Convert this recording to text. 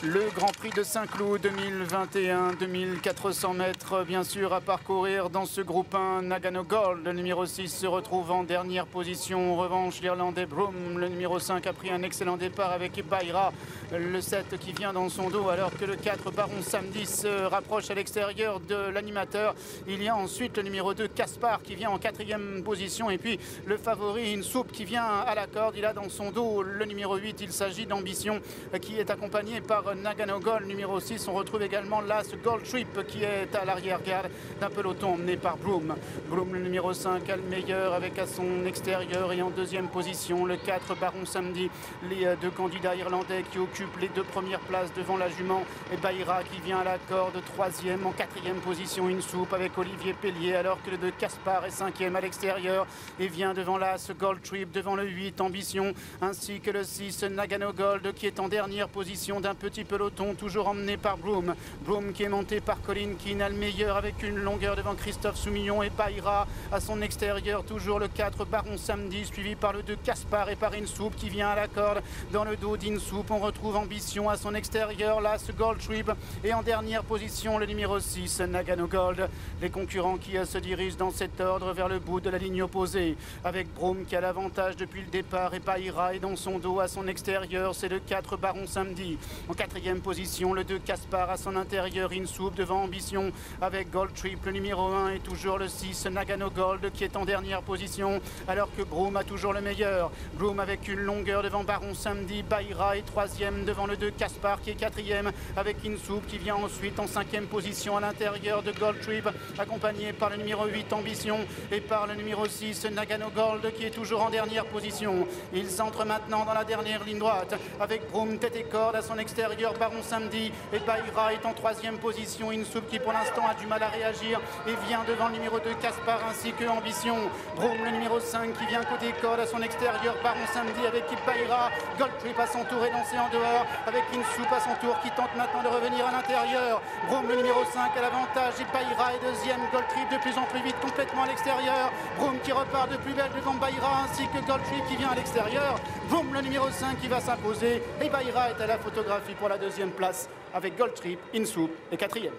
Le Grand Prix de Saint-Cloud 2021, 2400 mètres bien sûr à parcourir dans ce groupe 1. Nagano Gold, le numéro 6, se retrouve en dernière position. En revanche, l'Irlandais Broome, le numéro 5, a pris un excellent départ avec Bayra, le 7 qui vient dans son dos, alors que le 4, Baron Samedi, se rapproche à l'extérieur de l'animateur. Il y a ensuite le numéro 2, Caspar, qui vient en 4e position. Et puis le favori, Insoup, qui vient à la corde. Il a dans son dos le numéro 8. Il s'agit d'Ambition, qui est accompagné par Nagano Gold, numéro 6. On retrouve également Last Gold Trip qui est à l'arrière-garde d'un peloton emmené par Broome. Broome, le numéro 5, a le meilleur avec à son extérieur et en 2e position le 4, Baron Samedi. Les deux candidats irlandais qui occupent les 2 premières places devant la jument et Bayra qui vient à la corde 3e. En 4e position Insoup avec Olivier Pellier, alors que le 2, Caspar, est 5e à l'extérieur et vient devant Last Gold Trip, devant le 8, Ambition, ainsi que le 6, Nagano Gold, qui est en dernière position d'un petit peloton, toujours emmené par Broome. Broome qui est monté par Colin Keane, a le meilleur avec une longueur devant Christophe Soumillon et Bayra à son extérieur, toujours le 4, Baron Samedi, suivi par le 2, Caspar, et par Insoup qui vient à la corde. Dans le dos d'Insoup, on retrouve Ambition à son extérieur, là ce Gold Trip, et en dernière position le numéro 6, Nagano Gold. Les concurrents qui se dirigent dans cet ordre vers le bout de la ligne opposée, avec Broome qui a l'avantage depuis le départ et Bayra est dans son dos à son extérieur, c'est le 4, Baron Samedi. En 4e position, le 2, Caspar à son intérieur, Insoup devant Ambition avec Gold Trip, le numéro 1, et toujours le 6, Nagano Gold, qui est en dernière position, alors que Broome a toujours le meilleur. Broome avec une longueur devant Baron Samedi, Bayra est 3e devant le 2, Caspar, qui est 4e avec Insoup qui vient ensuite en 5e position à l'intérieur de Gold Trip, accompagné par le numéro 8, Ambition, et par le numéro 6, Nagano Gold, qui est toujours en dernière position. Ils entrent maintenant dans la dernière ligne droite avec Broome tête et corde à son extérieur, Baron Samedi, et Bayra est en 3e position. Insoup qui pour l'instant a du mal à réagir et vient devant le numéro 2, Caspar, ainsi que Ambition. Broome, le numéro 5, qui vient côté corde à son extérieur, Baron Samedi avec Bayra. Gold Trip à son tour est lancé en dehors avec Insoup à son tour qui tente maintenant de revenir à l'intérieur. Broome, le numéro 5, a l'avantage et Bayra est 2e. Gold Trip de plus en plus vite, complètement à l'extérieur. Broome qui repart de plus belle devant Bayra, ainsi que Gold Trip qui vient à l'extérieur. Broome, le numéro 5, qui va s'imposer, et Bayra est à la photographie pour la 2e place avec Gold Trip, Insoup est 4e.